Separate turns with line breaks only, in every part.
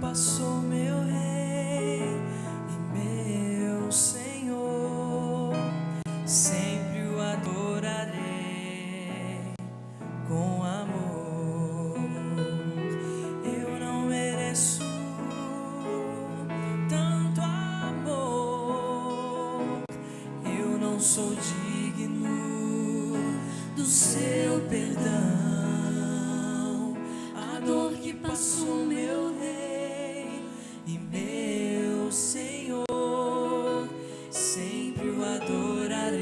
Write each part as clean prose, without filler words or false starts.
passou, meu Rei e meu Senhor, sempre o adorarei com amor. Eu não mereço tanto amor, eu não sou digno do seu perdão. A dor que passou, meu Rei e meu Senhor, sempre o adorarei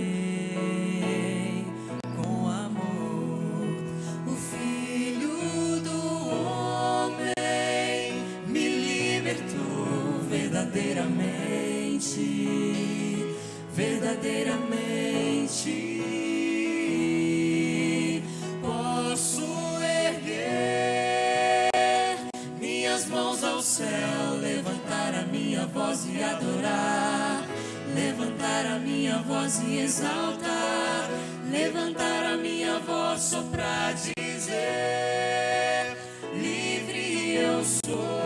com amor. O Filho do Homem me libertou verdadeiramente, verdadeiramente. Posso erguer minhas mãos ao céu, levantar a minha voz e adorar, levantar a minha voz e exaltar, levantar a minha voz só pra dizer: livre eu sou.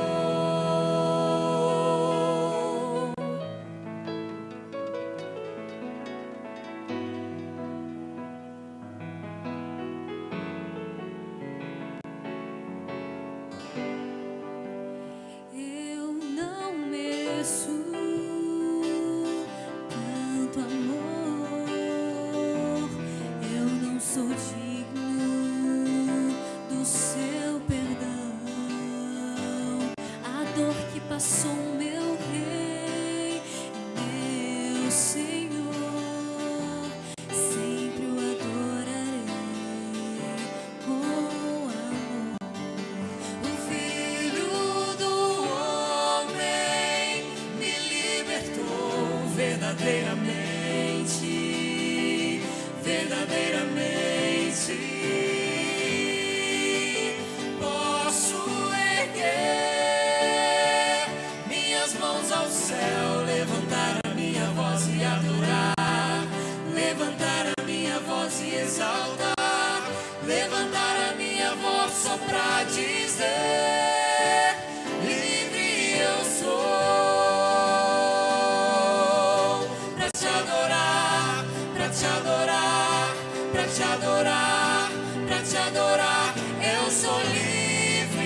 Eu não mereço tanto amor, eu não sou digno do seu perdão. A dor que passou, meu Rei e meu Senhor, sempre o adorarei com amor. O Filho do Homem me libertou verdadeiramente, verdadeiramente. Posso erguer minhas mãos ao céu, levantar a minha voz e adorar, levantar a minha voz e exaltar, levantar a minha voz só pra dizer: livre eu sou. Pra te adorar, pra te adorar, pra te adorar, pra te adorar, eu sou livre,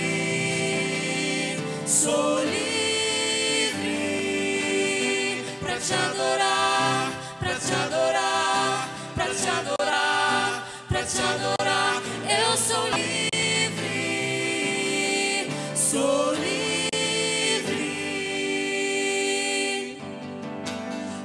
sou livre. Pra te adorar, pra te adorar, pra te adorar, pra te adorar, eu sou livre, sou livre.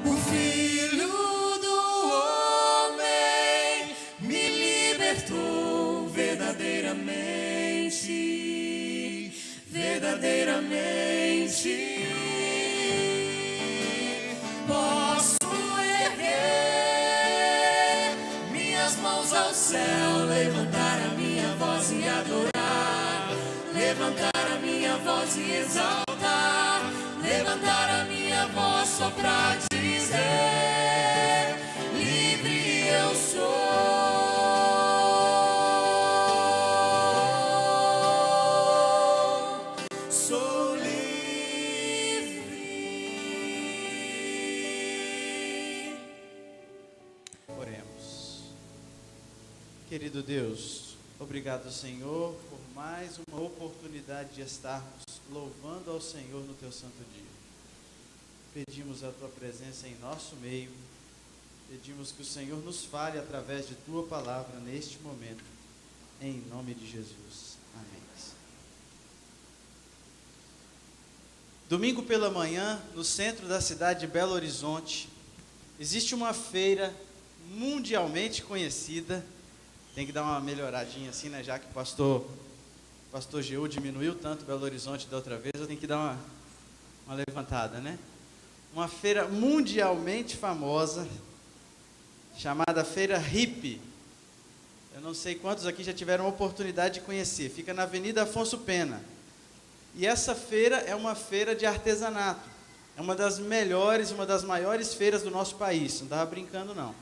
O Filho do Homem me libertou verdadeiramente, verdadeiramente. Posso erguer minhas mãos ao céu, levantar a minha voz e adorar, levantar a minha voz e exaltar, levantar a minha voz só pra dizer: livre eu sou, sou livre.
Oremos. Querido Deus, obrigado, Senhor, por mais uma oportunidade de estarmos louvando ao Senhor no Teu santo dia. Pedimos a Tua presença em nosso meio, pedimos que o Senhor nos fale através de Tua palavra neste momento, em nome de Jesus. Amém. Domingo pela manhã, no centro da cidade de Belo Horizonte, existe uma feira mundialmente conhecida. Tem que dar uma melhoradinha assim, né? Já que o pastor Geu diminuiu tanto Belo Horizonte da outra vez, eu tenho que dar uma levantada, né? Uma feira mundialmente famosa, chamada Feira Hippie. Eu não sei quantos aqui já tiveram a oportunidade de conhecer. Fica na Avenida Afonso Pena. E essa feira é uma feira de artesanato. É uma das melhores, uma das maiores feiras do nosso país. Não estava brincando, não.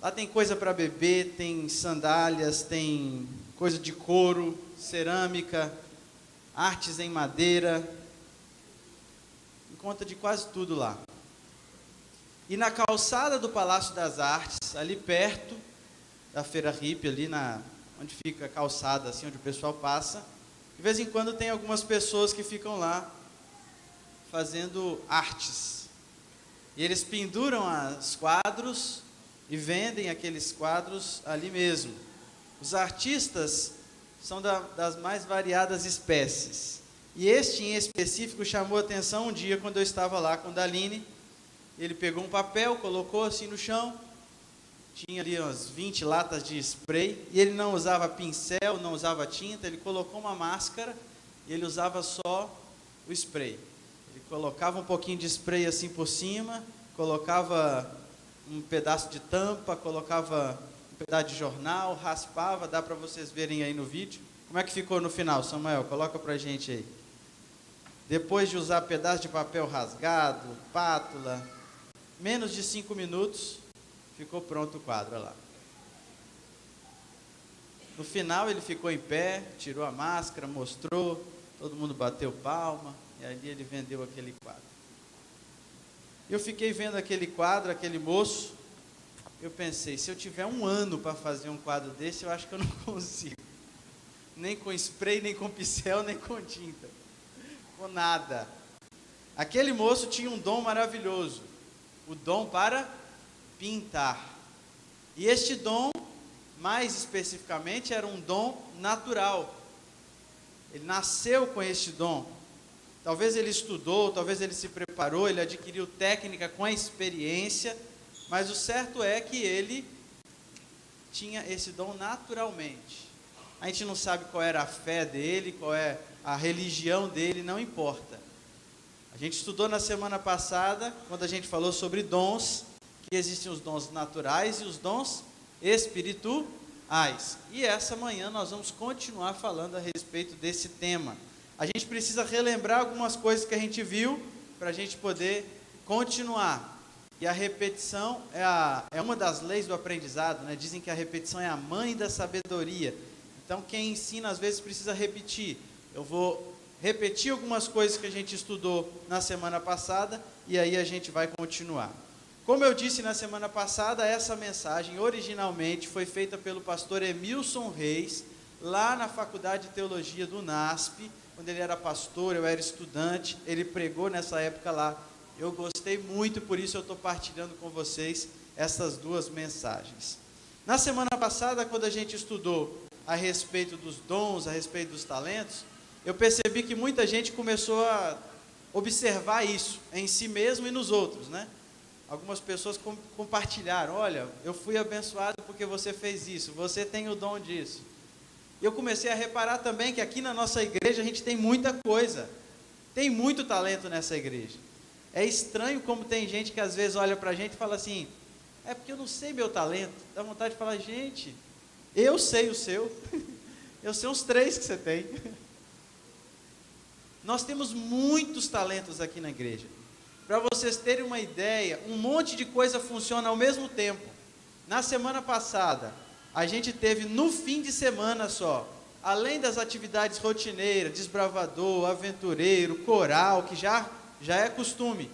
Lá tem coisa para beber, tem sandálias, tem coisa de couro, cerâmica, artes em madeira, encontra de quase tudo lá. E na calçada do Palácio das Artes, ali perto da Feira Hippie, ali onde fica a calçada, assim, onde o pessoal passa, de vez em quando tem algumas pessoas que ficam lá fazendo artes. E eles penduram os quadros e vendem aqueles quadros ali mesmo. Os artistas são das mais variadas espécies. E este em específico chamou a atenção um dia quando eu estava lá com o Daline. Ele pegou um papel, colocou assim no chão, tinha ali umas 20 latas de spray, e ele não usava pincel, não usava tinta, ele colocou uma máscara e ele usava só o spray. Ele colocava um pouquinho de spray assim por cima, colocava um pedaço de tampa, colocava um pedaço de jornal, raspava, dá para vocês verem aí no vídeo. Como é que ficou no final, Samuel? Coloca para a gente aí. Depois de usar pedaço de papel rasgado, pátula, menos de 5 minutos, ficou pronto o quadro, olha lá. No final ele ficou em pé, tirou a máscara, mostrou, todo mundo bateu palma, e ali ele vendeu aquele quadro. Eu fiquei vendo aquele quadro, aquele moço, eu pensei, se eu tiver 1 ano para fazer um quadro desse, eu acho que eu não consigo. Nem com spray, nem com pincel, nem com tinta. Com nada. Aquele moço tinha um dom maravilhoso, o dom para pintar. E este dom, mais especificamente, era um dom natural. Ele nasceu com este dom. Talvez ele estudou, talvez ele se preparou, ele adquiriu técnica com a experiência, mas o certo é que ele tinha esse dom naturalmente. A gente não sabe qual era a fé dele, qual é a religião dele, não importa. A gente estudou na semana passada, quando a gente falou sobre dons, que existem os dons naturais e os dons espirituais. E essa manhã nós vamos continuar falando a respeito desse tema. A gente precisa relembrar algumas coisas que a gente viu, para a gente poder continuar. E a repetição é uma das leis do aprendizado, né? Dizem que a repetição é a mãe da sabedoria. Então quem ensina às vezes precisa repetir. Eu vou repetir algumas coisas que a gente estudou na semana passada, e aí a gente vai continuar. Como eu disse na semana passada, essa mensagem originalmente foi feita pelo pastor Emilson Reis, lá na Faculdade de Teologia do NASP, quando ele era pastor, eu era estudante, ele pregou nessa época lá. Eu gostei muito, por isso eu estou partilhando com vocês essas 2 mensagens. Na semana passada, quando a gente estudou a respeito dos dons, a respeito dos talentos, eu percebi que muita gente começou a observar isso em si mesmo e nos outros, né? Algumas pessoas compartilharam, olha, eu fui abençoado porque você fez isso, você tem o dom disso. E eu comecei a reparar também que aqui na nossa igreja a gente tem muita coisa, tem muito talento nessa igreja. É estranho como tem gente que às vezes olha pra gente e fala assim, é porque eu não sei meu talento. Dá vontade de falar, gente, eu sei o seu, eu sei os 3 que você tem. Nós temos muitos talentos aqui na igreja. Para vocês terem uma ideia, um monte de coisa funciona ao mesmo tempo. Na semana passada, a gente teve no fim de semana só, além das atividades rotineiras, desbravador, aventureiro, coral, que já é costume,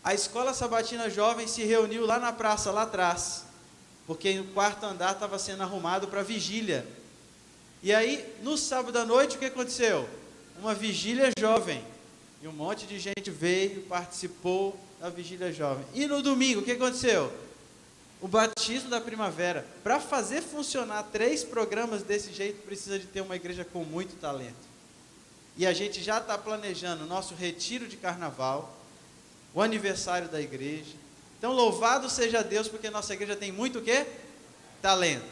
a Escola Sabatina Jovem se reuniu lá na praça, lá atrás, porque o 4º andar estava sendo arrumado para vigília. E aí, no sábado à noite, o que aconteceu? Uma vigília jovem, e um monte de gente veio, participou da vigília jovem. E no domingo, o que aconteceu? O batismo da primavera. Para fazer funcionar 3 programas desse jeito, precisa de ter uma igreja com muito talento. E a gente já está planejando o nosso retiro de carnaval, o aniversário da igreja. Então, louvado seja Deus, porque nossa igreja tem muito o quê? Talento.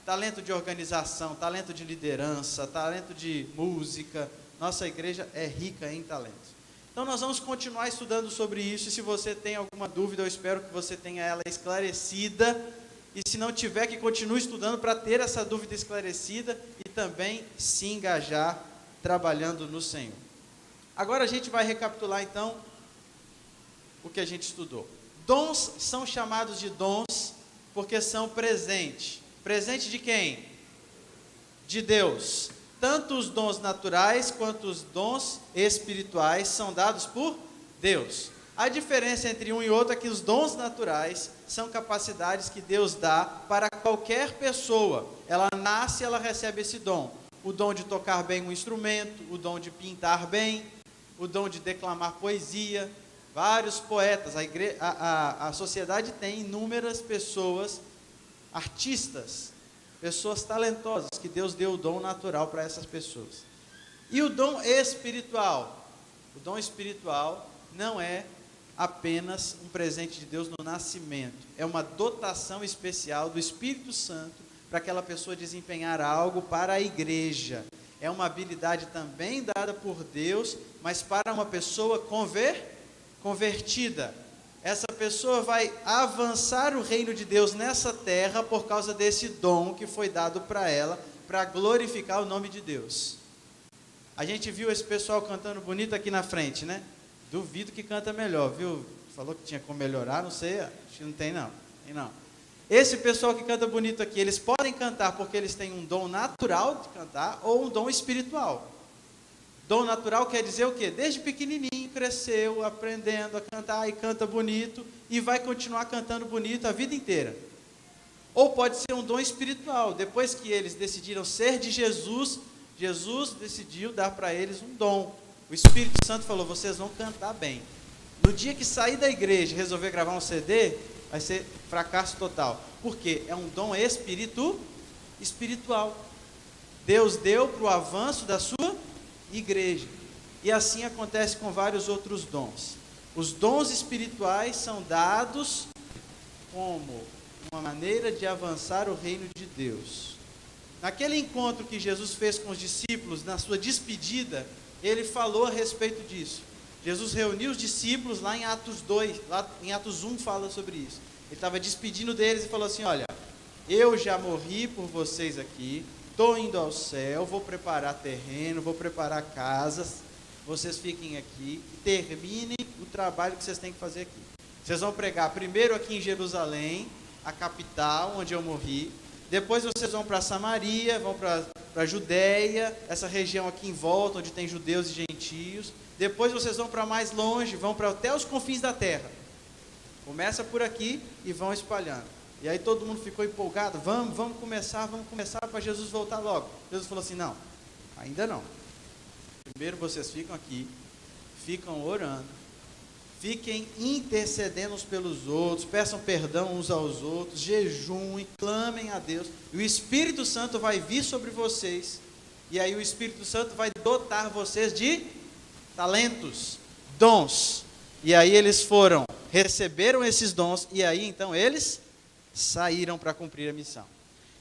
Talento de organização, talento de liderança, talento de música. Nossa igreja é rica em talentos. Então nós vamos continuar estudando sobre isso, e se você tem alguma dúvida, eu espero que você tenha ela esclarecida, e se não tiver, que continue estudando para ter essa dúvida esclarecida, e também se engajar trabalhando no Senhor. Agora a gente vai recapitular então o que a gente estudou. Dons são chamados de dons porque são presente. Presente de quem? De Deus. tanto os dons naturais quanto os dons espirituais são dados por Deus. A diferença entre um e outro é que os dons naturais são capacidades que Deus dá para qualquer pessoa. Ela nasce e ela recebe esse dom. O dom de tocar bem um instrumento, o dom de pintar bem, o dom de declamar poesia. Vários poetas, a sociedade tem inúmeras pessoas, artistas, pessoas talentosas, que Deus deu o dom natural para essas pessoas. E o dom espiritual? O dom espiritual não é apenas um presente de Deus no nascimento. É uma dotação especial do Espírito Santo para aquela pessoa desempenhar algo para a igreja. É uma habilidade também dada por Deus, mas para uma pessoa convertida. Essa pessoa vai avançar o reino de Deus nessa terra por causa desse dom que foi dado para ela, para glorificar o nome de Deus. A gente viu esse pessoal cantando bonito aqui na frente, né? Duvido que canta melhor, viu? Falou que tinha como melhorar, não sei, acho que não tem não. Esse pessoal que canta bonito aqui, eles podem cantar porque eles têm um dom natural de cantar ou um dom espiritual. Dom natural quer dizer o quê? Desde pequenininho cresceu aprendendo a cantar e canta bonito e vai continuar cantando bonito a vida inteira. Ou pode ser um dom espiritual. Depois que eles decidiram ser de Jesus, Jesus decidiu dar para eles um dom. O Espírito Santo falou, vocês vão cantar bem. No dia que sair da igreja e resolver gravar um CD, vai ser fracasso total. Por quê? É um dom espiritual. Deus deu para o avanço da sua igreja. E assim acontece com vários outros dons. Os dons espirituais são dados como uma maneira de avançar o reino de Deus. Naquele encontro que Jesus fez com os discípulos, na sua despedida, ele falou a respeito disso. Jesus reuniu os discípulos lá em Atos 2, lá em Atos 1 fala sobre isso. Ele estava despedindo deles e falou assim, olha, eu já morri por vocês aqui, estou indo ao céu, vou preparar terreno, vou preparar casas, vocês fiquem aqui e terminem o trabalho que vocês têm que fazer aqui. Vocês vão pregar primeiro aqui em Jerusalém, a capital onde eu morri, depois vocês vão para Samaria, vão para a Judéia, essa região aqui em volta, onde tem judeus e gentios, depois vocês vão para mais longe, vão para até os confins da terra. Começa por aqui e vão espalhando. E aí todo mundo ficou empolgado, vamos começar para Jesus voltar logo. Jesus falou assim, não, ainda não. Primeiro vocês ficam aqui, ficam orando, fiquem intercedendo uns pelos outros, peçam perdão uns aos outros, jejuem, clamem a Deus, e o Espírito Santo vai vir sobre vocês, e aí o Espírito Santo vai dotar vocês de talentos, dons, e aí eles receberam esses dons, e aí então eles saíram para cumprir a missão.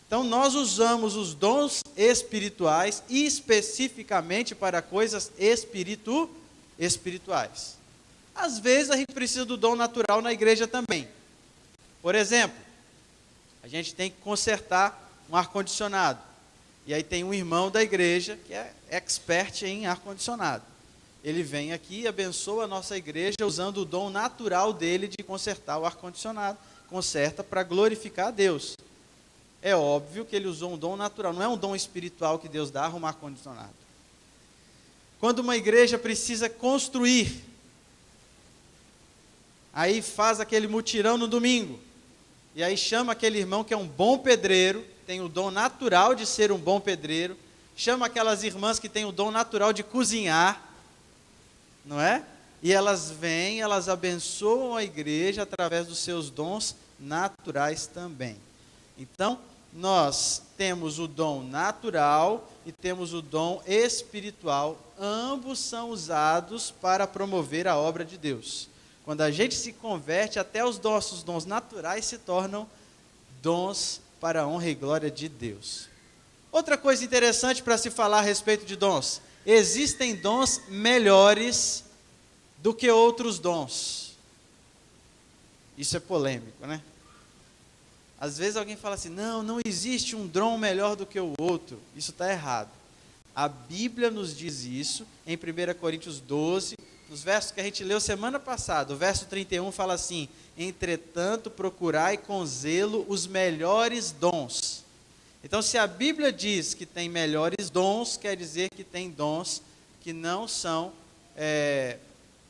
Então nós usamos os dons espirituais especificamente para coisas espirituais. Às vezes a gente precisa do dom natural na igreja também. Por exemplo, a gente tem que consertar um ar-condicionado. E aí tem um irmão da igreja que é expert em ar-condicionado. Ele vem aqui e abençoa a nossa igreja usando o dom natural dele de consertar o ar-condicionado. Conserta para glorificar a Deus. É óbvio que ele usou um dom natural, não é um dom espiritual que Deus dá, arrumar ar-condicionado. Quando uma igreja precisa construir, aí faz aquele mutirão no domingo, e aí chama aquele irmão que é um bom pedreiro, tem o dom natural de ser um bom pedreiro, chama aquelas irmãs que têm o dom natural de cozinhar, não é? E elas vêm, elas abençoam a igreja através dos seus dons naturais também. Então, nós temos o dom natural e temos o dom espiritual, ambos são usados para promover a obra de Deus. Quando a gente se converte, até os nossos dons naturais se tornam dons para a honra e glória de Deus. Outra coisa interessante para se falar a respeito de dons, existem dons melhores do que outros dons. Isso é polêmico, né? Às vezes alguém fala assim, não existe um dom melhor do que o outro. Isso está errado. A Bíblia nos diz isso em 1 Coríntios 12, nos versos que a gente leu semana passada. O verso 31 fala assim, entretanto procurai com zelo os melhores dons. Então, se a Bíblia diz que tem melhores dons, quer dizer que tem dons que não são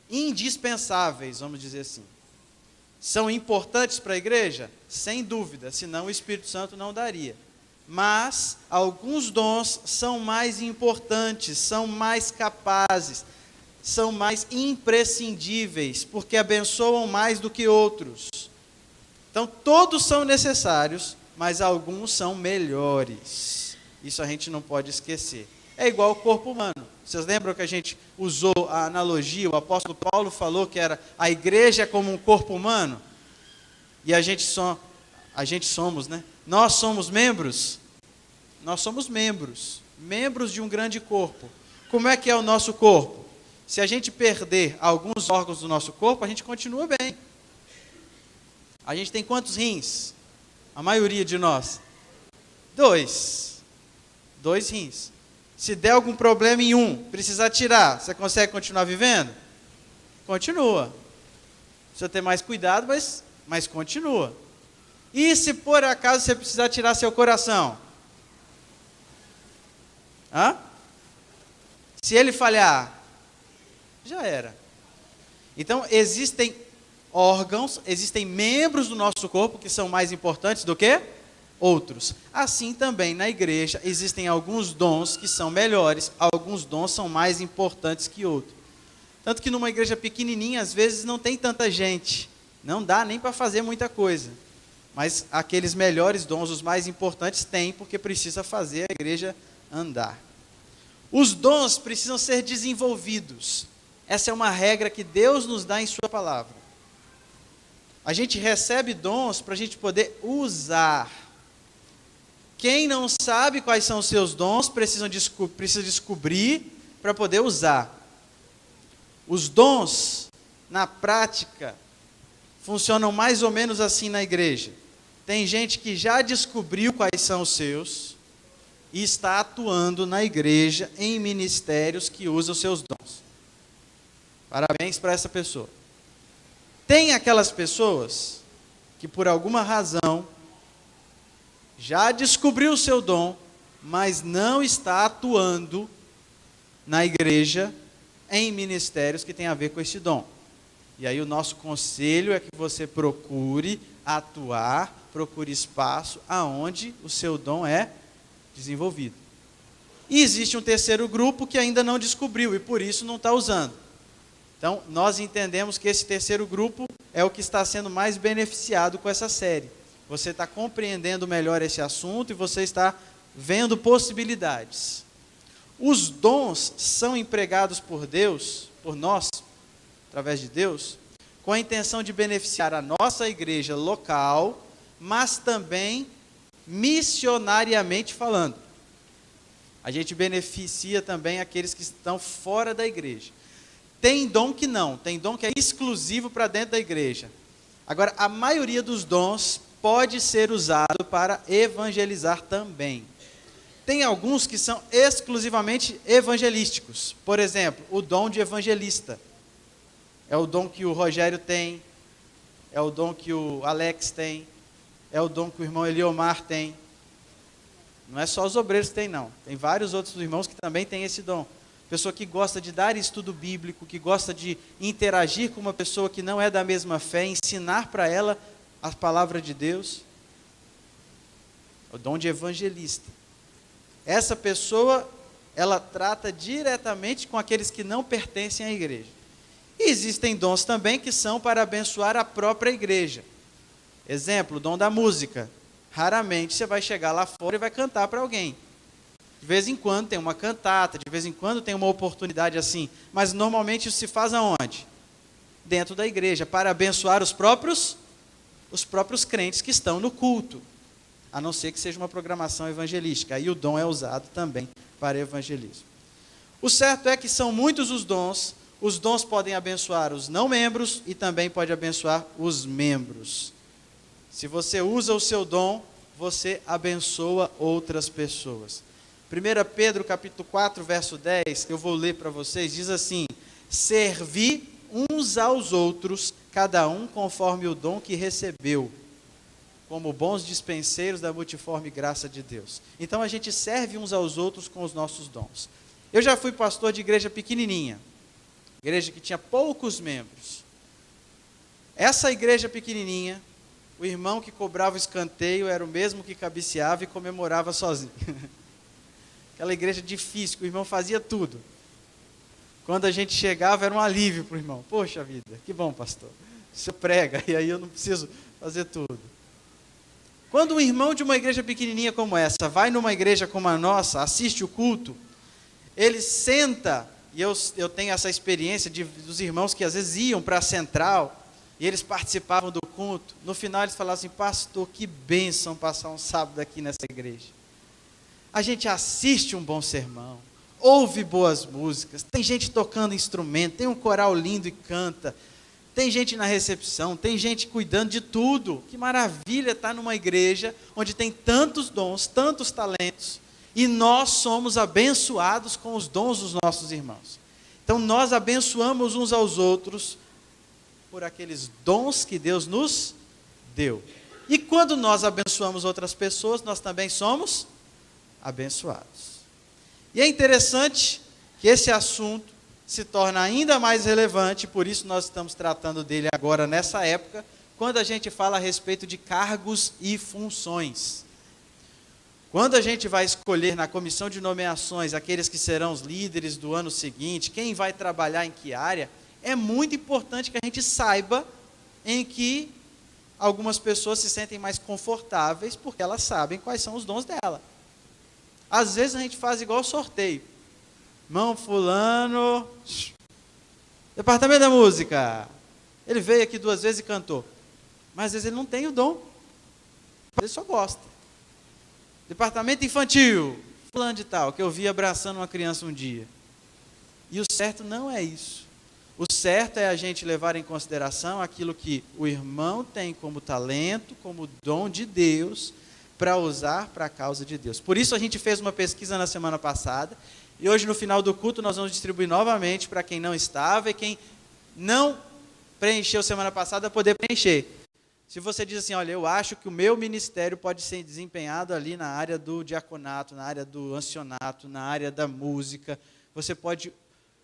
indispensáveis, vamos dizer assim. São importantes para a igreja? Sem dúvida, senão o Espírito Santo não daria. Mas alguns dons são mais importantes, são mais capazes, são mais imprescindíveis, porque abençoam mais do que outros. Então, todos são necessários, mas alguns são melhores. Isso a gente não pode esquecer. É igual ao corpo humano. Vocês lembram que a gente usou a analogia, o apóstolo Paulo falou que era a igreja como um corpo humano? E a gente somos, né? Nós somos membros? Nós somos membros de um grande corpo. Como é que é o nosso corpo? Se a gente perder alguns órgãos do nosso corpo, a gente continua bem. A gente tem quantos rins? A maioria de nós? 2 rins. Se der algum problema em um, precisar tirar, você consegue continuar vivendo? Continua. Precisa ter mais cuidado, mas continua. E se por acaso você precisar tirar seu coração? Se ele falhar, já era. Então, existem órgãos, existem membros do nosso corpo que são mais importantes do que outros. Assim também na igreja existem alguns dons que são melhores, alguns dons são mais importantes que outros. Tanto que numa igreja pequenininha, às vezes não tem tanta gente, não dá nem para fazer muita coisa. Mas aqueles melhores dons, os mais importantes, tem, porque precisa fazer a igreja andar. Os dons precisam ser desenvolvidos. Essa é uma regra que Deus nos dá em sua palavra. A gente recebe dons para a gente poder usar. Quem não sabe quais são os seus dons, precisa descobrir para poder usar. Os dons, na prática, funcionam mais ou menos assim na igreja. Tem gente que já descobriu quais são os seus e está atuando na igreja em ministérios que usam os seus dons. Parabéns para essa pessoa. Tem aquelas pessoas que por alguma razão já descobriu o seu dom, mas não está atuando na igreja em ministérios que tem a ver com esse dom. E aí o nosso conselho é que você procure atuar, procure espaço aonde o seu dom é desenvolvido. E existe um terceiro grupo que ainda não descobriu e por isso não está usando. Então, nós entendemos que esse terceiro grupo é o que está sendo mais beneficiado com essa série. Você está compreendendo melhor esse assunto e você está vendo possibilidades. Os dons são empregados por Deus, por nós, através de Deus, com a intenção de beneficiar a nossa igreja local, mas também missionariamente falando. A gente beneficia também aqueles que estão fora da igreja. Tem dom que não, tem dom que é exclusivo para dentro da igreja. Agora, a maioria dos dons pode ser usado para evangelizar também. Tem alguns que são exclusivamente evangelísticos. Por exemplo, o dom de evangelista. É o dom que o Rogério tem, é o dom que o Alex tem, é o dom que o irmão Eliomar tem. Não é só os obreiros que tem, não. Tem vários outros irmãos que também têm esse dom. Pessoa que gosta de dar estudo bíblico, que gosta de interagir com uma pessoa que não é da mesma fé, ensinar para ela a palavra de Deus. O dom de evangelista. Essa pessoa, ela trata diretamente com aqueles que não pertencem à igreja. E existem dons também que são para abençoar a própria igreja. Exemplo, o dom da música. Raramente você vai chegar lá fora e vai cantar para alguém. De vez em quando tem uma cantata, de vez em quando tem uma oportunidade assim. Mas normalmente isso se faz aonde? Dentro da igreja, para abençoar os próprios crentes que estão no culto. A não ser que seja uma programação evangelística. Aí o dom é usado também para evangelismo. O certo é que são muitos os dons. Os dons podem abençoar os não membros e também pode abençoar os membros. Se você usa o seu dom, você abençoa outras pessoas. 1 Pedro capítulo 4, verso 10, eu vou ler para vocês, diz assim: servi uns aos outros, cada um conforme o dom que recebeu, como bons dispenseiros da multiforme graça de Deus. Então a gente serve uns aos outros com os nossos dons. Eu já fui pastor de igreja pequenininha, igreja que tinha poucos membros. Essa igreja pequenininha, o irmão que cobrava o escanteio era o mesmo que cabeceava e comemorava sozinho. Aquela igreja difícil, que o irmão fazia tudo. Quando a gente chegava, era um alívio para o irmão. Poxa vida, que bom, pastor. Você prega, e aí eu não preciso fazer tudo. Quando um irmão de uma igreja pequenininha como essa vai numa igreja como a nossa, assiste o culto, ele senta, e eu tenho essa experiência dos irmãos que às vezes iam para a central, e eles participavam do culto. No final eles falavam assim: pastor, que bênção passar um sábado aqui nessa igreja. A gente assiste um bom sermão, ouve boas músicas, tem gente tocando instrumento, tem um coral lindo e canta, tem gente na recepção, tem gente cuidando de tudo. Que maravilha estar numa igreja onde tem tantos dons, tantos talentos, e nós somos abençoados com os dons dos nossos irmãos. Então nós abençoamos uns aos outros por aqueles dons que Deus nos deu. E quando nós abençoamos outras pessoas, nós também somos abençoados. E é interessante que esse assunto se torna ainda mais relevante, por isso nós estamos tratando dele agora nessa época, quando a gente fala a respeito de cargos e funções. Quando a gente vai escolher na comissão de nomeações aqueles que serão os líderes do ano seguinte, quem vai trabalhar em que área, é muito importante que a gente saiba em que algumas pessoas se sentem mais confortáveis porque elas sabem quais são os dons dela. Às vezes a gente faz igual sorteio. Irmão fulano, departamento da música, ele veio aqui 2 vezes e cantou, mas às vezes ele não tem o dom, ele só gosta. Departamento infantil, fulano de tal, que eu vi abraçando uma criança um dia. E o certo não é isso. O certo é a gente levar em consideração aquilo que o irmão tem como talento, como dom de Deus, para usar para a causa de Deus. Por isso a gente fez uma pesquisa na semana passada, e hoje no final do culto nós vamos distribuir novamente para quem não estava, e quem não preencheu semana passada poder preencher. Se você diz assim: olha, eu acho que o meu ministério pode ser desempenhado ali na área do diaconato, na área do ancianato, na área da música, você pode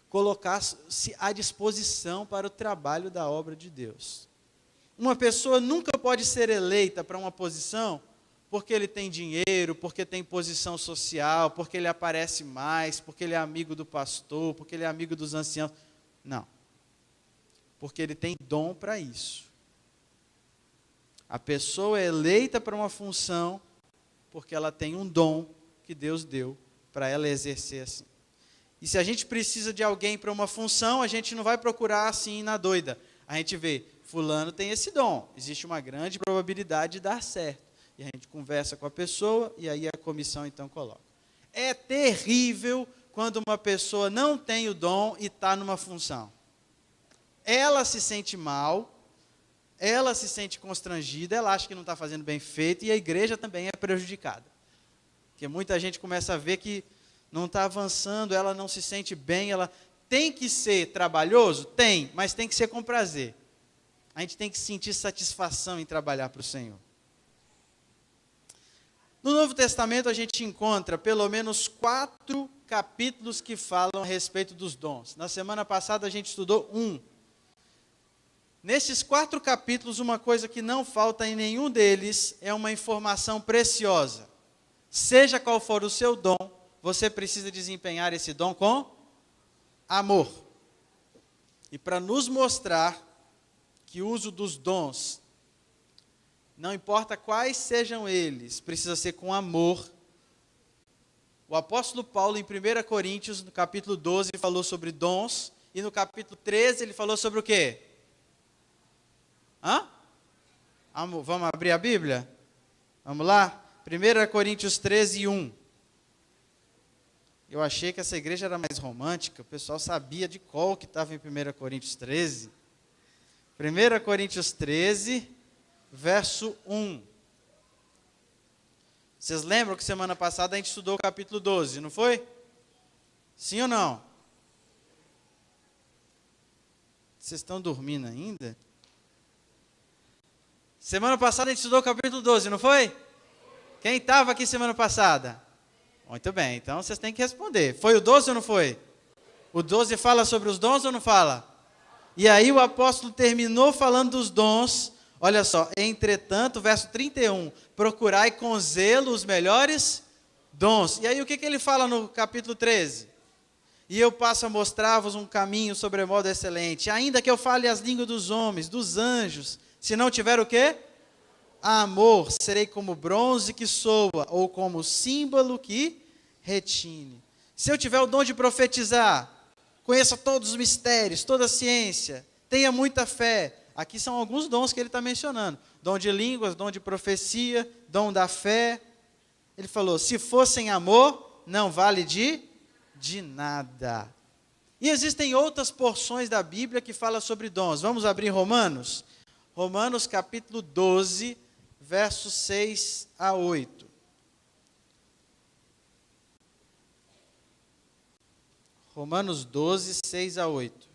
colocar-se à disposição para o trabalho da obra de Deus. Uma pessoa nunca pode ser eleita para uma posição porque ele tem dinheiro, porque tem posição social, porque ele aparece mais, porque ele é amigo do pastor, porque ele é amigo dos anciãos. Não. Porque ele tem dom para isso. A pessoa é eleita para uma função porque ela tem um dom que Deus deu para ela exercer assim. E se a gente precisa de alguém para uma função, a gente não vai procurar assim na doida. A gente vê, fulano tem esse dom, existe uma grande probabilidade de dar certo. E a gente conversa com a pessoa e aí a comissão então coloca. É terrível quando uma pessoa não tem o dom e está numa função. Ela se sente mal, ela se sente constrangida, ela acha que não está fazendo bem feito e a igreja também é prejudicada. Porque muita gente começa a ver que não está avançando, ela não se sente bem, ela tem que ser trabalhoso? Tem, mas tem que ser com prazer. A gente tem que sentir satisfação em trabalhar para o Senhor. No Novo Testamento a gente encontra pelo menos 4 capítulos que falam a respeito dos dons. Na semana passada a gente estudou 1. Nesses 4 capítulos, uma coisa que não falta em nenhum deles é uma informação preciosa. Seja qual for o seu dom, você precisa desempenhar esse dom com amor. E para nos mostrar que o uso dos dons, não importa quais sejam eles, precisa ser com amor. O apóstolo Paulo, em 1 Coríntios, no capítulo 12, falou sobre dons, e no capítulo 13 ele falou sobre o quê? Vamos abrir a Bíblia? Vamos lá? 1 Coríntios 13, 1. Eu achei que essa igreja era mais romântica, o pessoal sabia de qual que estava em 1 Coríntios 13. 1 Coríntios 13, verso 1. Vocês lembram que semana passada a gente estudou o capítulo 12, não foi? Sim ou não? Vocês estão dormindo ainda? Semana passada a gente estudou o capítulo 12, não foi? Quem estava aqui semana passada? Muito bem, então vocês têm que responder. Foi o 12 ou não foi? O 12 fala sobre os dons ou não fala? E aí o apóstolo terminou falando dos dons. Olha só, entretanto, verso 31, procurai com zelo os melhores dons. E aí o que ele fala no capítulo 13? E eu passo a mostrar-vos um caminho sobremodo excelente, ainda que eu fale as línguas dos homens, dos anjos, se não tiver o quê? Amor, serei como bronze que soa, ou como símbolo que retine. Se eu tiver o dom de profetizar, conheça todos os mistérios, toda a ciência, tenha muita fé. Aqui são alguns dons que ele está mencionando. Dom de línguas, dom de profecia, dom da fé. Ele falou, se fossem amor, não vale de nada. E existem outras porções da Bíblia que falam sobre dons. Vamos abrir Romanos? Romanos capítulo 12, versos 6 a 8. Romanos 12, 6 a 8.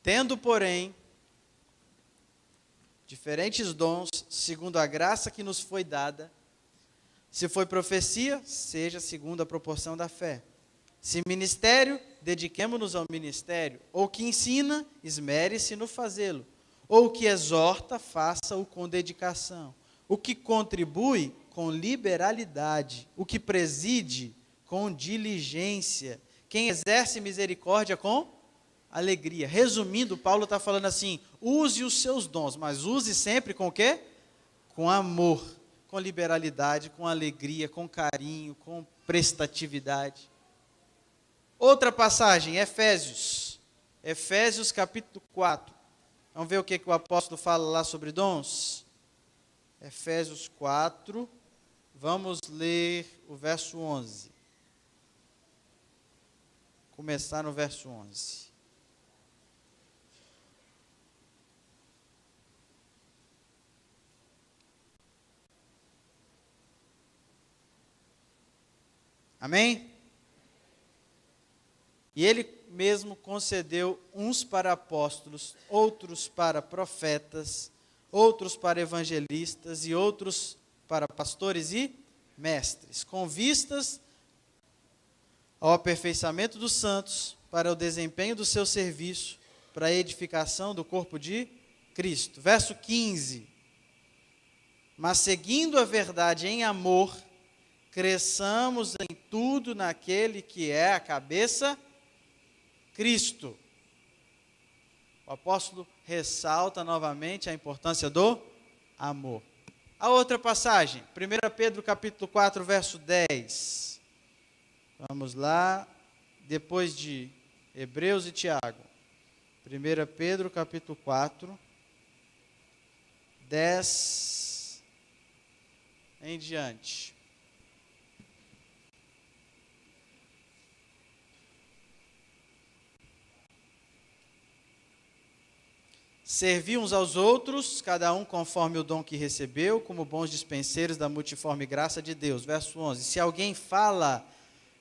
Tendo, porém, diferentes dons, segundo a graça que nos foi dada, se foi profecia, seja segundo a proporção da fé. Se ministério, dediquemo-nos ao ministério. Ou que ensina, esmere-se no fazê-lo. Ou que exorta, faça-o com dedicação. O que contribui, com liberalidade. O que preside, com diligência. Quem exerce misericórdia, com alegria. Resumindo, Paulo está falando assim, use os seus dons, mas use sempre com o quê? Com amor, com liberalidade, com alegria, com carinho, com prestatividade. Outra passagem, Efésios capítulo 4. Vamos ver o que o apóstolo fala lá sobre dons? Efésios 4, vamos ler o verso 11. Começar no verso 11. Amém? E ele mesmo concedeu uns para apóstolos, outros para profetas, outros para evangelistas e outros para pastores e mestres, com vistas ao aperfeiçoamento dos santos, para o desempenho do seu serviço, para a edificação do corpo de Cristo. Verso 15. Mas seguindo a verdade em amor, cresçamos em tudo naquele que é a cabeça, Cristo. O apóstolo ressalta novamente a importância do amor. A outra passagem, 1 Pedro capítulo 4, verso 10. Vamos lá, depois de Hebreus e Tiago. 1 Pedro capítulo 4, 10 em diante. Servi uns aos outros, cada um conforme o dom que recebeu, como bons dispenseiros da multiforme graça de Deus. Verso 11. Se alguém fala,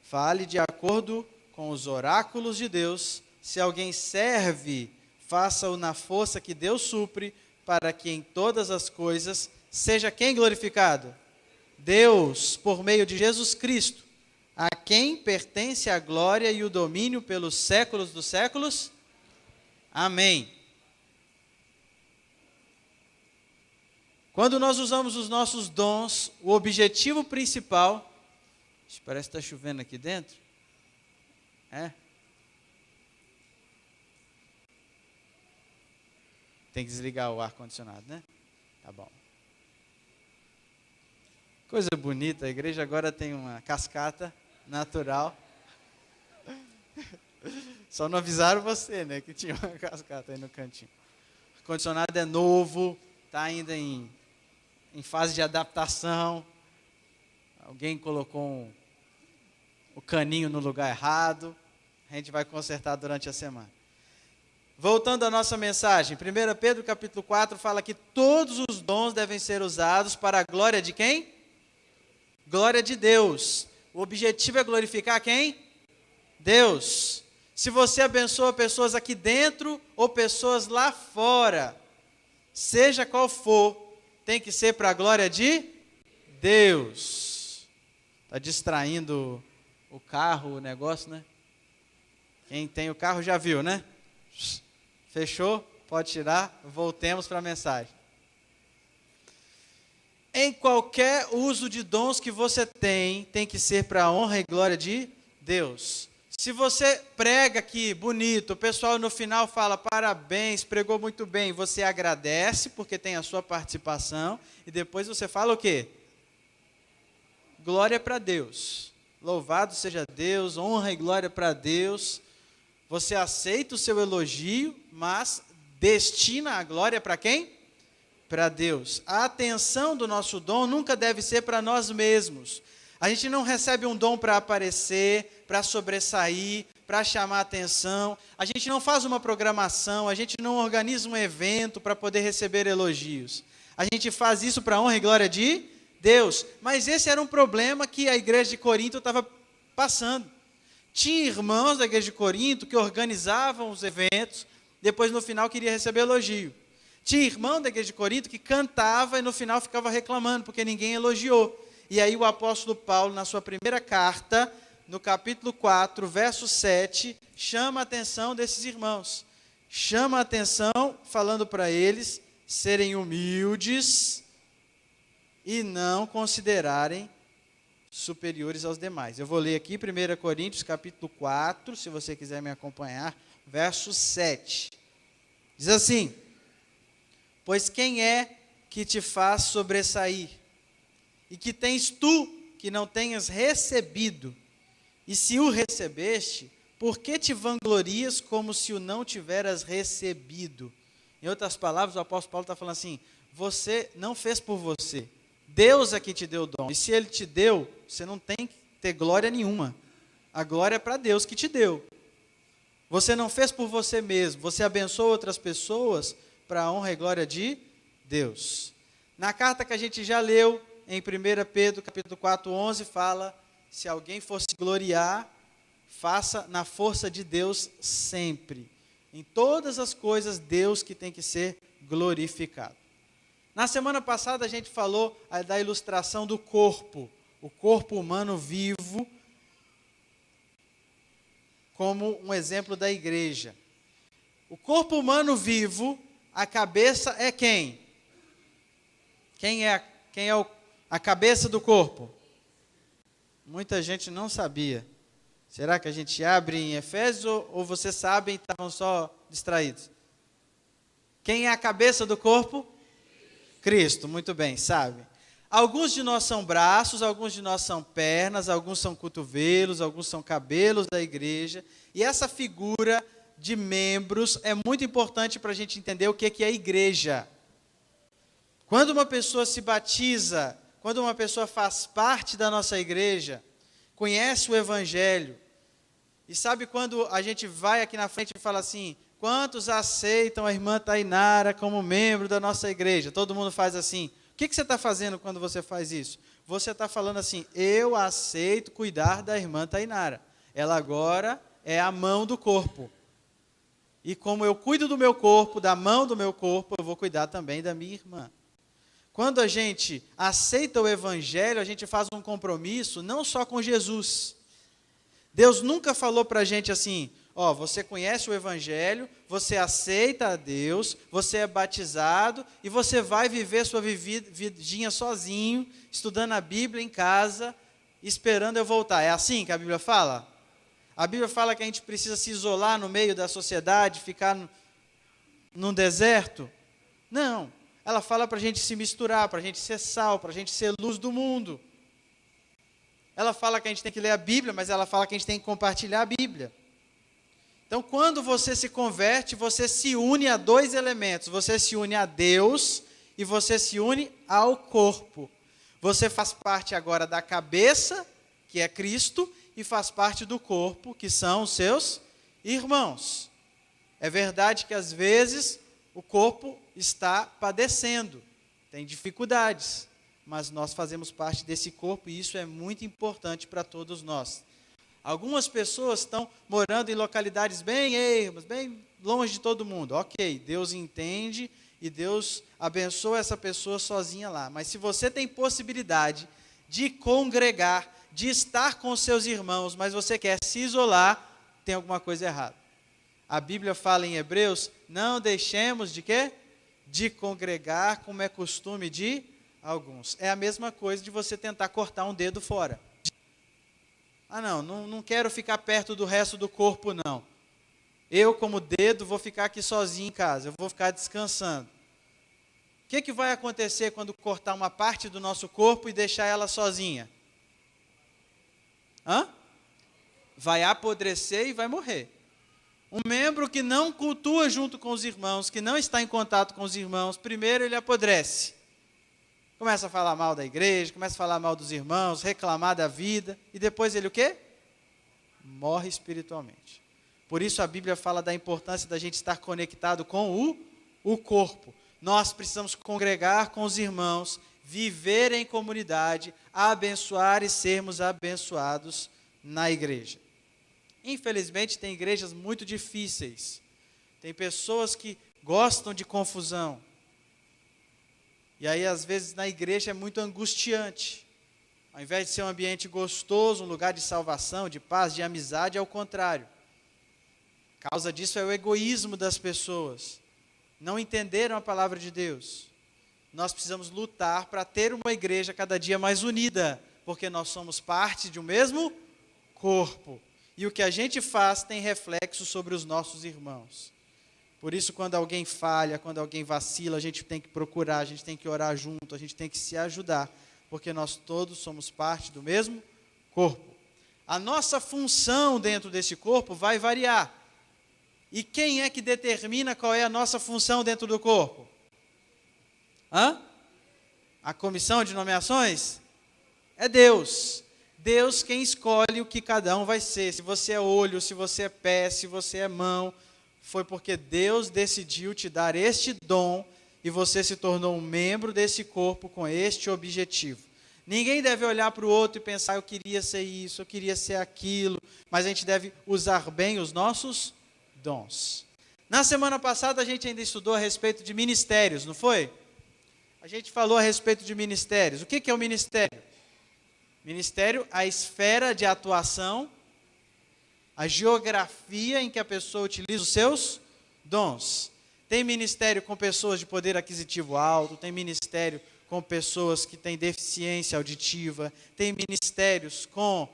fale de acordo com os oráculos de Deus. Se alguém serve, faça-o na força que Deus supre, para que em todas as coisas seja quem glorificado? Deus, por meio de Jesus Cristo, a quem pertence a glória e o domínio pelos séculos dos séculos. Amém. Quando nós usamos os nossos dons, o objetivo principal... Parece que está chovendo aqui dentro. É? Tem que desligar o ar-condicionado, né? Tá bom. Coisa bonita, a igreja agora tem uma cascata natural. Só não avisaram você, né, que tinha uma cascata aí no cantinho. O ar-condicionado é novo, está ainda em fase de adaptação. Alguém colocou o caninho no lugar errado. A gente vai consertar durante a semana. Voltando à nossa mensagem, 1 Pedro capítulo 4 fala que todos os dons devem ser usados para a glória de quem? Glória de Deus. O objetivo é glorificar quem? Deus. Se você abençoa pessoas aqui dentro ou pessoas lá fora, seja qual for, tem que ser para a glória de Deus. Está distraindo o carro, o negócio, né? Quem tem o carro já viu, né? Fechou? Pode tirar. Voltemos para a mensagem. Em qualquer uso de dons que você tem que ser para a honra e glória de Deus. Se você prega aqui, bonito, o pessoal no final fala, parabéns, pregou muito bem, você agradece, porque tem a sua participação, e depois você fala o quê? Glória para Deus. Louvado seja Deus, honra e glória para Deus. Você aceita o seu elogio, mas destina a glória para quem? Para Deus. A atenção do nosso dom nunca deve ser para nós mesmos. A gente não recebe um dom para aparecer, para sobressair, para chamar atenção. A gente não faz uma programação, a gente não organiza um evento para poder receber elogios. A gente faz isso para a honra e glória de Deus. Mas esse era um problema que a igreja de Corinto estava passando. Tinha irmãos da igreja de Corinto que organizavam os eventos, depois no final queria receber elogio. Tinha irmão da igreja de Corinto que cantava e no final ficava reclamando, porque ninguém elogiou. E aí o apóstolo Paulo, na sua primeira carta, no capítulo 4, verso 7, chama a atenção desses irmãos. Chama a atenção falando para eles serem humildes e não considerarem superiores aos demais. Eu vou ler aqui 1 Coríntios capítulo 4, se você quiser me acompanhar, verso 7. Diz assim: pois quem é que te faz sobressair? E que tens tu que não tenhas recebido? E se o recebeste, por que te vanglorias como se o não tiveras recebido? Em outras palavras, o apóstolo Paulo está falando assim, você não fez por você, Deus é que te deu o dom, e se Ele te deu, você não tem que ter glória nenhuma, a glória é para Deus que te deu. Você não fez por você mesmo, você abençoou outras pessoas para a honra e glória de Deus. Na carta que a gente já leu, em 1 Pedro capítulo 4, 11, fala, se alguém for se gloriar, faça na força de Deus sempre. Em todas as coisas, Deus que tem que ser glorificado. Na semana passada a gente falou da ilustração do corpo, o corpo humano vivo, como um exemplo da igreja. O corpo humano vivo, a cabeça é quem? Quem é a cabeça do corpo? Muita gente não sabia. Será que a gente abre em Efésios ou vocês sabem e estavam só distraídos? Quem é a cabeça do corpo? Cristo, muito bem, sabe. Alguns de nós são braços, alguns de nós são pernas, alguns são cotovelos, alguns são cabelos da igreja. E essa figura de membros é muito importante para a gente entender o que é a igreja. Quando uma pessoa se batiza, quando uma pessoa faz parte da nossa igreja, conhece o Evangelho, e sabe quando a gente vai aqui na frente e fala assim, quantos aceitam a irmã Tainara como membro da nossa igreja? Todo mundo faz assim. O que você está fazendo quando você faz isso? Você está falando assim, eu aceito cuidar da irmã Tainara. Ela agora é a mão do corpo. E como eu cuido do meu corpo, da mão do meu corpo, eu vou cuidar também da minha irmã. Quando a gente aceita o Evangelho, a gente faz um compromisso não só com Jesus. Deus nunca falou para a gente assim, você conhece o Evangelho, você aceita a Deus, você é batizado e você vai viver sua vidinha sozinho, estudando a Bíblia em casa, esperando eu voltar. É assim que a Bíblia fala? A Bíblia fala que a gente precisa se isolar no meio da sociedade, ficar num deserto? Não. Ela fala para a gente se misturar, para a gente ser sal, para a gente ser luz do mundo. Ela fala que a gente tem que ler a Bíblia, mas ela fala que a gente tem que compartilhar a Bíblia. Então, quando você se converte, você se une a dois elementos. Você se une a Deus e você se une ao corpo. Você faz parte agora da cabeça, que é Cristo, e faz parte do corpo, que são os seus irmãos. É verdade que às vezes o corpo está padecendo, tem dificuldades, mas nós fazemos parte desse corpo e isso é muito importante para todos nós. Algumas pessoas estão morando em localidades bem ermas, bem longe de todo mundo. Ok, Deus entende e Deus abençoa essa pessoa sozinha lá. Mas se você tem possibilidade de congregar, de estar com seus irmãos, mas você quer se isolar, tem alguma coisa errada. A Bíblia fala em Hebreus, não deixemos de quê? De congregar, como é costume de alguns. É a mesma coisa de você tentar cortar um dedo fora. Ah, não quero ficar perto do resto do corpo, não. Eu, como dedo, vou ficar aqui sozinho em casa, eu vou ficar descansando. O que vai acontecer quando cortar uma parte do nosso corpo e deixar ela sozinha? Vai apodrecer e vai morrer. Um membro que não cultua junto com os irmãos, que não está em contato com os irmãos, primeiro ele apodrece. Começa a falar mal da igreja, começa a falar mal dos irmãos, reclamar da vida, e depois ele o quê? Morre espiritualmente. Por isso a Bíblia fala da importância da gente estar conectado com o corpo. Nós precisamos congregar com os irmãos, viver em comunidade, abençoar e sermos abençoados na igreja. Infelizmente tem igrejas muito difíceis, tem pessoas que gostam de confusão, e aí às vezes na igreja é muito angustiante, ao invés de ser um ambiente gostoso, um lugar de salvação, de paz, de amizade, é o contrário. A causa disso é o egoísmo das pessoas, não entenderam a palavra de Deus. Nós precisamos lutar para ter uma igreja cada dia mais unida, porque nós somos parte de um mesmo corpo. E o que a gente faz tem reflexo sobre os nossos irmãos. Por isso, quando alguém falha, quando alguém vacila, a gente tem que procurar, a gente tem que orar junto, a gente tem que se ajudar, porque nós todos somos parte do mesmo corpo. A nossa função dentro desse corpo vai variar. E quem é que determina qual é a nossa função dentro do corpo? A comissão de nomeações? É Deus. Deus quem escolhe o que cada um vai ser. Se você é olho, se você é pé, se você é mão, foi porque Deus decidiu te dar este dom e você se tornou um membro desse corpo com este objetivo. Ninguém deve olhar para o outro e pensar, eu queria ser isso, eu queria ser aquilo, mas a gente deve usar bem os nossos dons. Na semana passada a gente ainda estudou a respeito de ministérios, não foi? A gente falou a respeito de ministérios. O que é o ministério? Ministério, a esfera de atuação, a geografia em que a pessoa utiliza os seus dons. Tem ministério com pessoas de poder aquisitivo alto, tem ministério com pessoas que têm deficiência auditiva, tem ministérios com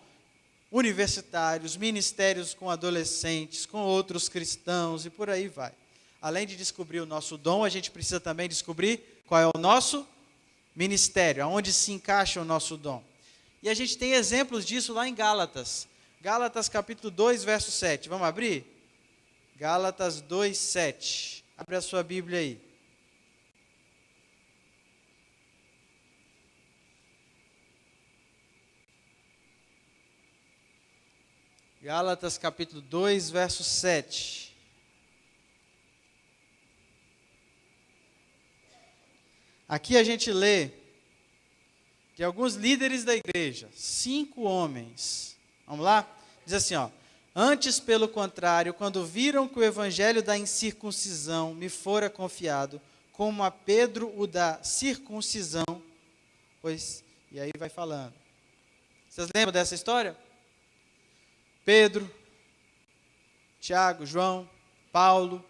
universitários, ministérios com adolescentes, com outros cristãos e por aí vai. Além de descobrir o nosso dom, a gente precisa também descobrir qual é o nosso ministério, aonde se encaixa o nosso dom. E a gente tem exemplos disso lá em Gálatas. Gálatas capítulo 2, verso 7. Vamos abrir? Gálatas 2, 7. Abre a sua Bíblia aí. Gálatas capítulo 2, verso 7. Aqui a gente lê de alguns líderes da igreja, 5 homens. Vamos lá? Diz assim, antes, pelo contrário, quando viram que o evangelho da incircuncisão me fora confiado, como a Pedro o da circuncisão, e aí vai falando. Vocês lembram dessa história? Pedro, Tiago, João, Paulo,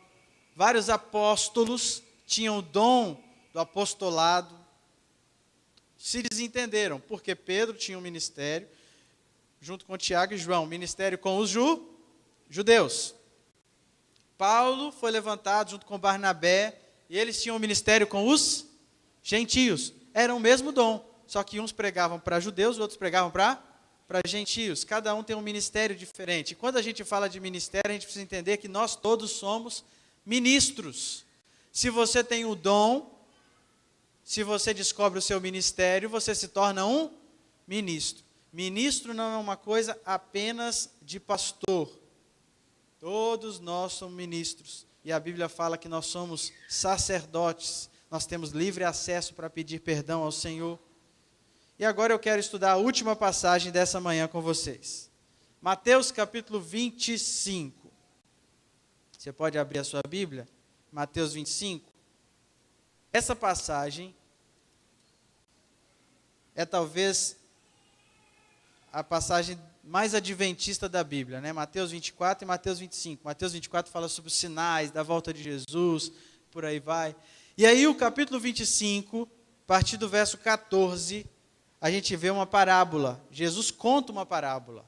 vários apóstolos tinham o dom do apostolado, se desentenderam, porque Pedro tinha um ministério, junto com Tiago e João, ministério com os judeus. Paulo foi levantado junto com Barnabé, e eles tinham um ministério com os gentios. Era o mesmo dom, só que uns pregavam para judeus, outros pregavam para gentios. Cada um tem um ministério diferente. E quando a gente fala de ministério, a gente precisa entender que nós todos somos ministros. Se você tem o dom, se você descobre o seu ministério, você se torna um ministro. Ministro não é uma coisa apenas de pastor. Todos nós somos ministros. e a Bíblia fala que nós somos sacerdotes, nós temos livre acesso para pedir perdão ao Senhor. E agora eu quero estudar a última passagem dessa manhã com vocês. Mateus capítulo 25. Você pode abrir a sua Bíblia? Mateus 25. Essa passagem é talvez a passagem mais adventista da Bíblia, né? Mateus 24 e Mateus 25. Mateus 24 fala sobre os sinais da volta de Jesus, por aí vai. E aí o capítulo 25, a partir do verso 14, a gente vê uma parábola. Jesus conta uma parábola.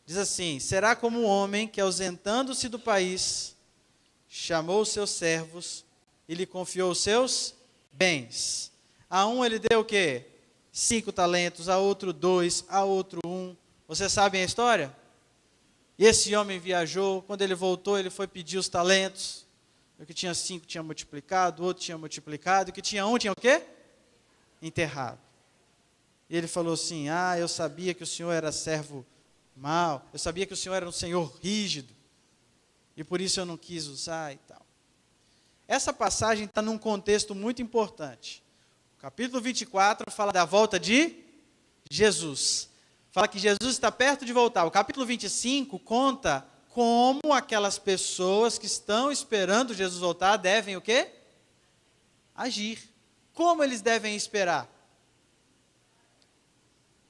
Diz assim: será como um homem que, ausentando-se do país, chamou os seus servos e lhe confiou os seus bens. A um ele deu o quê? 5 talentos, a outro 2, a outro 1. Vocês sabem a história? E esse homem viajou, quando ele voltou, ele foi pedir os talentos. O que tinha 5 tinha multiplicado, o outro tinha multiplicado, o que tinha 1 tinha o quê? Enterrado. E ele falou assim: eu sabia que o senhor era servo mau, eu sabia que o senhor era um senhor rígido, e por isso eu não quis usar e tal. Essa passagem está num contexto muito importante. O capítulo 24 fala da volta de Jesus. Fala que Jesus está perto de voltar. O capítulo 25 conta como aquelas pessoas que estão esperando Jesus voltar devem o quê? Agir. Como eles devem esperar?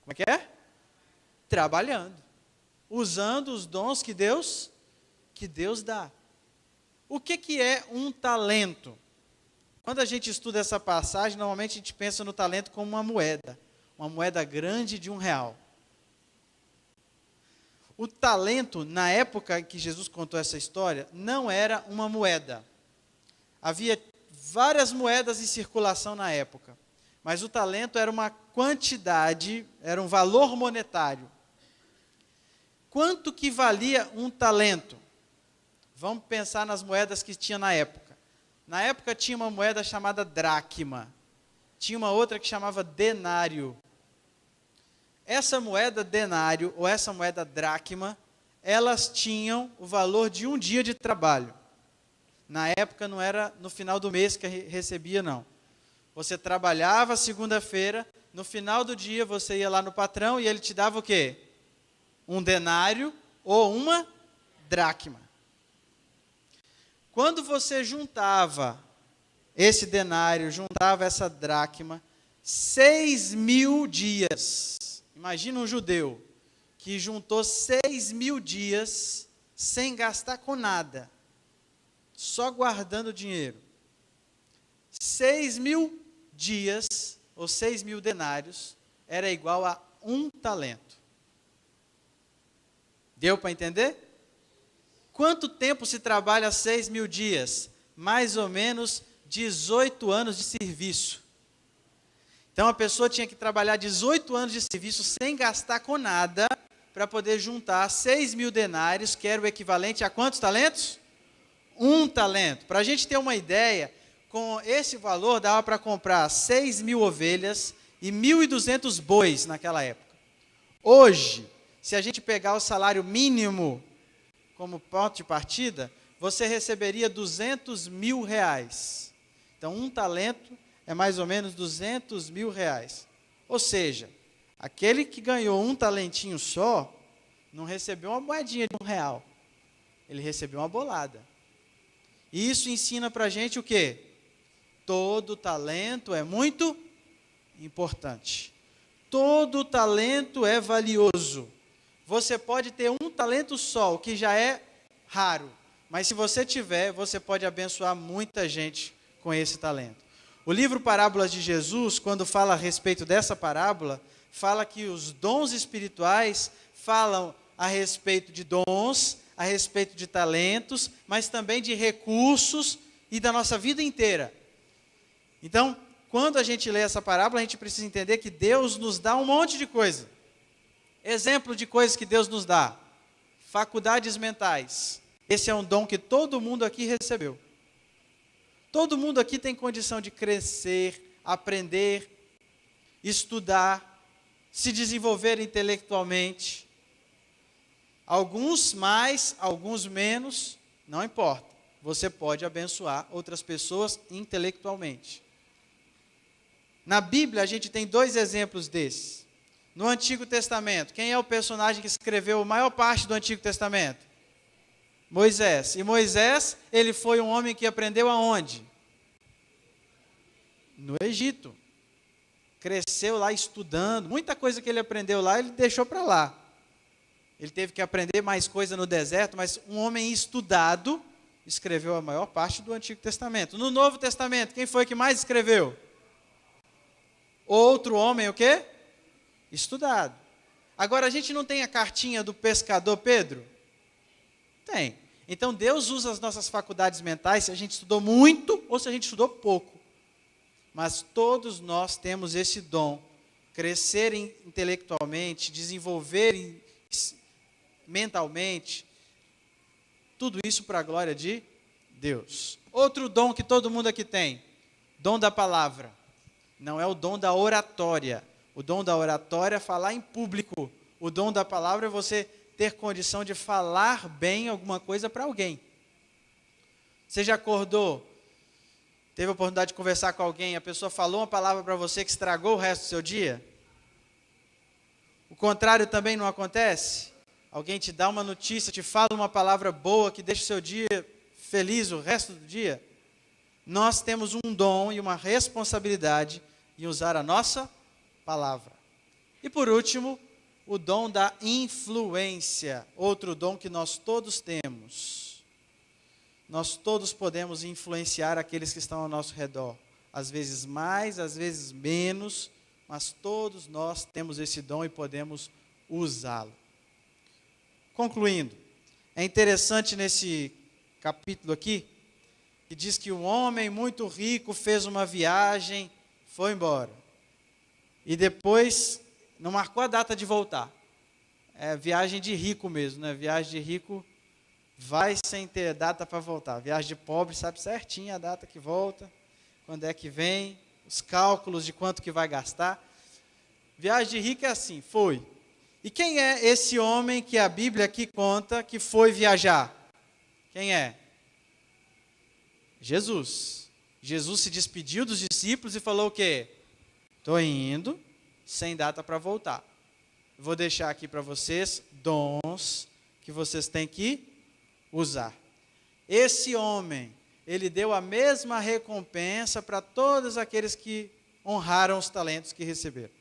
Como é que é? Trabalhando. Usando os dons que Deus dá. O que é um talento? Quando a gente estuda essa passagem, normalmente a gente pensa no talento como uma moeda grande de R$1. O talento, na época em que Jesus contou essa história, não era uma moeda. Havia várias moedas em circulação na época, mas o talento era uma quantidade, era um valor monetário. Quanto que valia um talento? Vamos pensar nas moedas que tinha na época. Na época tinha uma moeda chamada dracma. Tinha uma outra que chamava denário. Essa moeda denário, ou essa moeda dracma, elas tinham o valor de um dia de trabalho. Na época não era no final do mês que recebia, não. Você trabalhava segunda-feira, no final do dia você ia lá no patrão e ele te dava o quê? Um denário ou uma dracma. Quando você juntava esse denário, juntava essa dracma, 6.000 dias. Imagina um judeu que juntou 6.000 dias sem gastar com nada, só guardando dinheiro. 6.000 dias, ou 6.000 denários, era igual a 1 talento. Deu para entender? Quanto tempo se trabalha 6.000 dias? Mais ou menos 18 anos de serviço. Então a pessoa tinha que trabalhar 18 anos de serviço sem gastar com nada para poder juntar 6.000 denários, que era o equivalente a quantos talentos? 1 talento. Para a gente ter uma ideia, com esse valor dava para comprar 6.000 ovelhas e 1.200 bois naquela época. Hoje, se a gente pegar o salário mínimo como ponto de partida, você receberia R$200 mil. Então, 1 talento é mais ou menos R$200 mil. Ou seja, aquele que ganhou 1 talentinho só, não recebeu uma moedinha de R$1. Ele recebeu uma bolada. E isso ensina para a gente o quê? Todo talento é muito importante. Todo talento é valioso. Você pode ter 1 talento só, o que já é raro. Mas se você tiver, você pode abençoar muita gente com esse talento. O livro Parábolas de Jesus, quando fala a respeito dessa parábola, fala que os dons espirituais falam a respeito de dons, a respeito de talentos, mas também de recursos e da nossa vida inteira. Então, quando a gente lê essa parábola, a gente precisa entender que Deus nos dá um monte de coisa. Exemplo de coisas que Deus nos dá: faculdades mentais. Esse é um dom que todo mundo aqui recebeu. Todo mundo aqui tem condição de crescer, aprender, estudar, se desenvolver intelectualmente. Alguns mais, alguns menos, não importa. você pode abençoar outras pessoas intelectualmente. Na Bíblia, a gente tem 2 exemplos desses. No Antigo Testamento, quem é o personagem que escreveu a maior parte do Antigo Testamento? Moisés. E Moisés, ele foi um homem que aprendeu aonde? No Egito. Cresceu lá estudando. Muita coisa que ele aprendeu lá, ele deixou para lá. Ele teve que aprender mais coisa no deserto, mas um homem estudado escreveu a maior parte do Antigo Testamento. No Novo Testamento, quem foi que mais escreveu? Outro homem, o quê? Estudado. Agora, a gente não tem a cartinha do pescador Pedro? Tem. Então, Deus usa as nossas faculdades mentais se a gente estudou muito ou se a gente estudou pouco. Mas todos nós temos esse dom. Crescer intelectualmente, desenvolver mentalmente, tudo isso para a glória de Deus. Outro dom que todo mundo aqui tem, dom da palavra. Não é o dom da oratória. O dom da oratória é falar em público. O dom da palavra é você ter condição de falar bem alguma coisa para alguém. Você já acordou, teve a oportunidade de conversar com alguém, a pessoa falou uma palavra para você que estragou o resto do seu dia? O contrário também não acontece? Alguém te dá uma notícia, te fala uma palavra boa que deixa o seu dia feliz o resto do dia? Nós temos um dom e uma responsabilidade em usar a nossa palavra. E por último, o dom da influência, outro dom que nós todos temos. Nós todos podemos influenciar aqueles que estão ao nosso redor, às vezes mais, às vezes menos, mas todos nós temos esse dom e podemos usá-lo. Concluindo, é interessante nesse capítulo aqui, que diz que um homem muito rico fez uma viagem, foi embora. E depois não marcou a data de voltar. É viagem de rico mesmo, né? Viagem de rico vai sem ter data para voltar. Viagem de pobre sabe certinho a data que volta, quando é que vem, os cálculos de quanto que vai gastar. Viagem de rico é assim, foi. E quem é esse homem que a Bíblia aqui conta que foi viajar? Quem é? Jesus. Jesus se despediu dos discípulos e falou o quê? Estou indo, sem data para voltar. Vou deixar aqui para vocês dons que vocês têm que usar. Esse homem, ele deu a mesma recompensa para todos aqueles que honraram os talentos que receberam.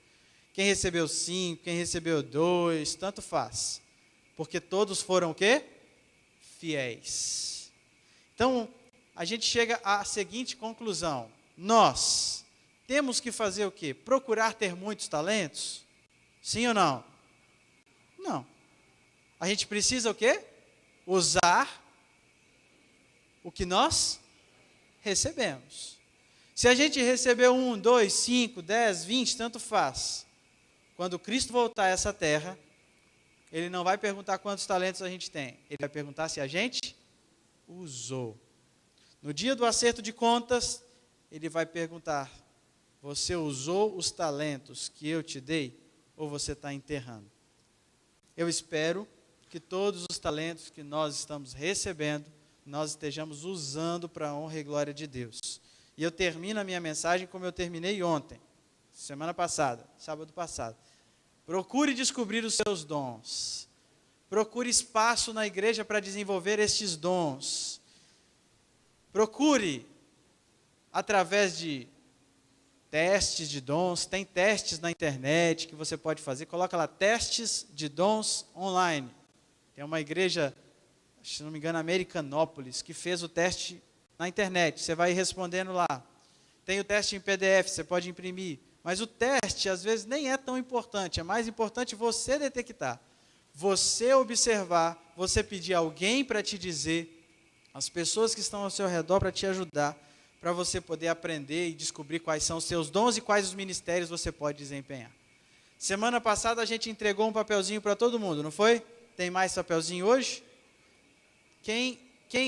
Quem recebeu 5, quem recebeu 2, tanto faz. Porque todos foram o quê? Fiéis. Então, a gente chega à seguinte conclusão. Nós temos que fazer o quê? Procurar ter muitos talentos? Sim ou não? Não. A gente precisa o quê? Usar o que nós recebemos. Se a gente recebeu 1, 2, 5, 10, 20, tanto faz. Quando Cristo voltar a essa terra, Ele não vai perguntar quantos talentos a gente tem. Ele vai perguntar se a gente usou. No dia do acerto de contas, Ele vai perguntar, você usou os talentos que eu te dei? Ou você está enterrando? Eu espero que todos os talentos que nós estamos recebendo, nós estejamos usando para a honra e glória de Deus. E eu termino a minha mensagem como eu terminei ontem, semana passada, sábado passado. Procure descobrir os seus dons. Procure espaço na igreja para desenvolver estes dons. Procure, através de testes de dons, tem testes na internet que você pode fazer, coloca lá, testes de dons online. Tem uma igreja, se não me engano, Americanópolis, que fez o teste na internet, você vai respondendo lá. Tem o teste em PDF, você pode imprimir. Mas o teste, às vezes, nem é tão importante. É mais importante você detectar. Você observar, você pedir alguém para te dizer, as pessoas que estão ao seu redor para te ajudar, para você poder aprender e descobrir quais são os seus dons e quais os ministérios você pode desempenhar. Semana passada a gente entregou um papelzinho para todo mundo, não foi? Tem mais papelzinho hoje? Quem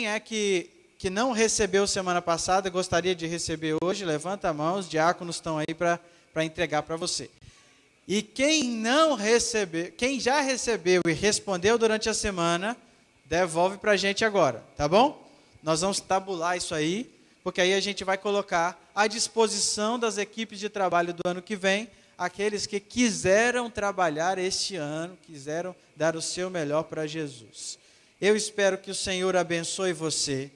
é que não recebeu semana passada, gostaria de receber hoje? Levanta a mão, os diáconos estão aí para entregar para você. E quem não recebeu, quem já recebeu e respondeu durante a semana, devolve para a gente agora, tá bom? Nós vamos tabular isso aí, porque aí a gente vai colocar à disposição das equipes de trabalho do ano que vem, aqueles que quiseram trabalhar este ano, quiseram dar o seu melhor para Jesus. Eu espero que o Senhor abençoe você,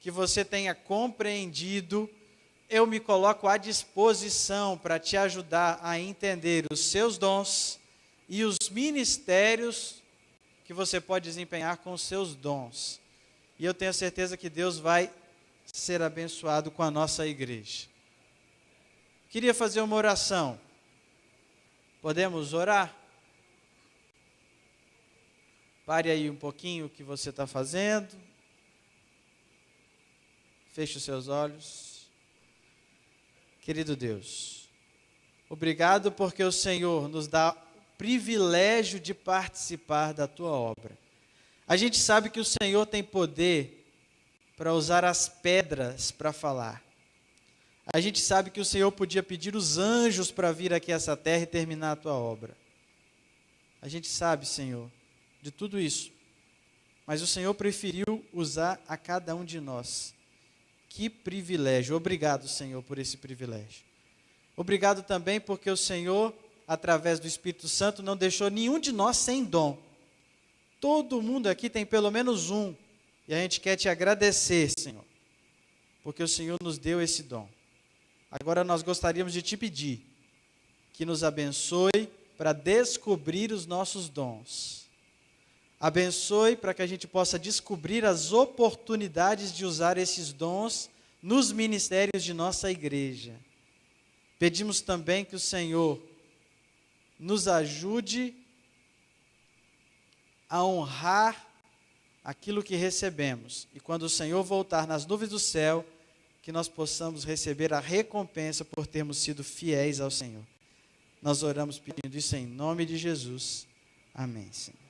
que você tenha compreendido. Eu me coloco à disposição para te ajudar a entender os seus dons e os ministérios que você pode desempenhar com os seus dons. E eu tenho certeza que Deus vai ser abençoado com a nossa igreja. Queria fazer uma oração. Podemos orar? Pare aí um pouquinho o que você está fazendo. Feche os seus olhos. Querido Deus, obrigado porque o Senhor nos dá o privilégio de participar da Tua obra. A gente sabe que o Senhor tem poder para usar as pedras para falar. A gente sabe que o Senhor podia pedir os anjos para vir aqui a essa terra e terminar a Tua obra. A gente sabe, Senhor, de tudo isso. Mas o Senhor preferiu usar a cada um de nós. Que privilégio. Obrigado, Senhor, por esse privilégio. Obrigado também porque o Senhor, através do Espírito Santo, não deixou nenhum de nós sem dom. Todo mundo aqui tem pelo menos um. E a gente quer te agradecer, Senhor, porque o Senhor nos deu esse dom. Agora nós gostaríamos de te pedir que nos abençoe para descobrir os nossos dons. Abençoe para que a gente possa descobrir as oportunidades de usar esses dons nos ministérios de nossa igreja. Pedimos também que o Senhor nos ajude a honrar aquilo que recebemos. E quando o Senhor voltar nas nuvens do céu, que nós possamos receber a recompensa por termos sido fiéis ao Senhor. Nós oramos pedindo isso em nome de Jesus. Amém, Senhor.